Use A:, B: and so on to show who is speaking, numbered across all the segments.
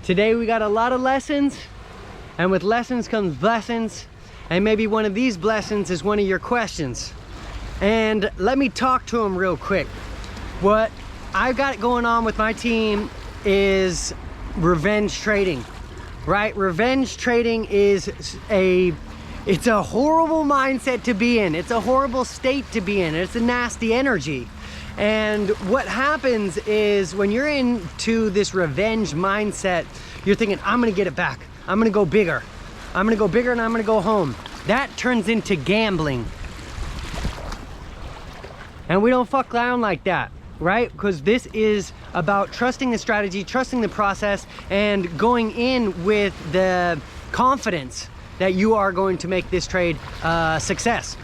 A: Today we got a lot of lessons, and with lessons comes blessings, and maybe one of these blessings is one of your questions. And let me talk to them real quick. What I've got going on with my team is revenge trading, right? Revenge trading is it's a horrible mindset to be in. It's a horrible state to be in. It's a nasty energy. And what happens is when you're into this revenge mindset, you're thinking, I'm gonna get it back. I'm gonna go bigger. I'm gonna go bigger and I'm gonna go home. That turns into gambling. And we don't fuck around like that, right? Because this is about trusting the strategy, trusting the process, and going in with the confidence that you are going to make this trade a success.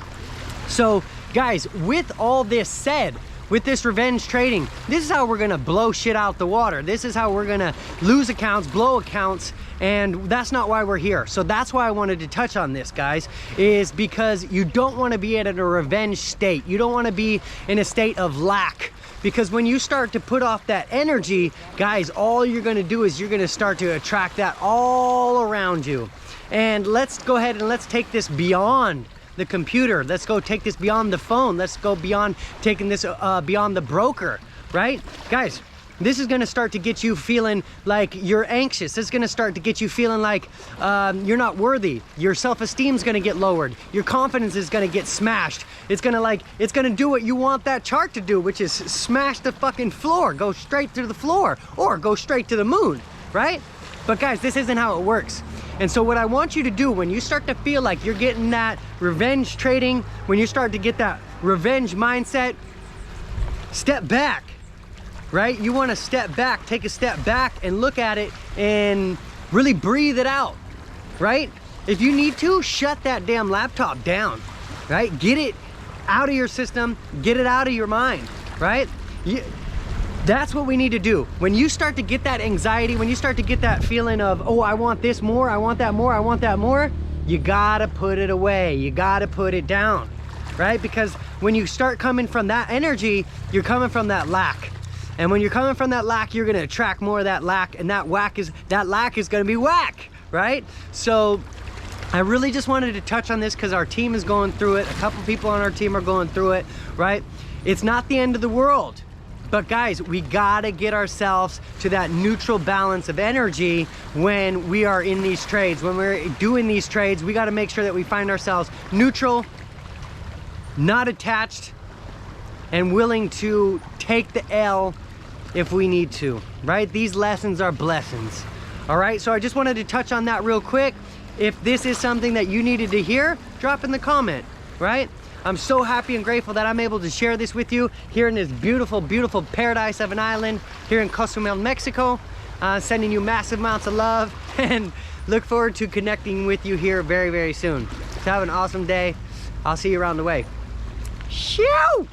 A: So guys, with all this said, with this revenge trading, this is how we're gonna blow shit out the water. This is how we're gonna lose accounts, blow accounts, and that's not why we're here. So that's why I wanted to touch on this, guys, is because you don't wanna be in a revenge state. You don't wanna be in a state of lack. Because when you start to put off that energy, guys, all you're gonna do is you're gonna start to attract that all around you. And let's go ahead and let's take this beyond the computer. Let's go take this beyond the phone. Let's go beyond taking this beyond the broker, right? Guys, this is gonna start to get you feeling like you're anxious. This is gonna start to get you feeling like you're not worthy. Your self-esteem is gonna get lowered. Your confidence is gonna get smashed. It's gonna do what you want that chart to do, which is smash the fucking floor, go straight to the floor, or go straight to the moon, right? But guys, this isn't how it works. And so what I want you to do when you start to feel like you're getting that revenge trading, when you start to get that revenge mindset, step back, right? You want to step back, take a step back and look at it and really breathe it out, right? If you need to, shut that damn laptop down, right? Get it out of your system, get it out of your mind, right? That's what we need to do. When you start to get that anxiety, when you start to get that feeling of, oh, I want this more, I want that more, I want that more, you gotta put it away. You gotta put it down, right? Because when you start coming from that energy, you're coming from that lack. And when you're coming from that lack, you're gonna attract more of that lack, and that lack is gonna be whack, right? So I really just wanted to touch on this because our team is going through it. A couple people on our team are going through it, right? It's not the end of the world. But guys, we gotta get ourselves to that neutral balance of energy when we are in these trades. When we're doing these trades, we gotta make sure that we find ourselves neutral, not attached, and willing to take the L if we need to, right? These lessons are blessings, all right? So I just wanted to touch on that real quick. If this is something that you needed to hear, drop in the comment, right? I'm so happy and grateful that I'm able to share this with you here in this beautiful, beautiful paradise of an island here in Cozumel, Mexico. Sending you massive amounts of love and look forward to connecting with you here very, very soon. So have an awesome day. I'll see you around the way. Shoo!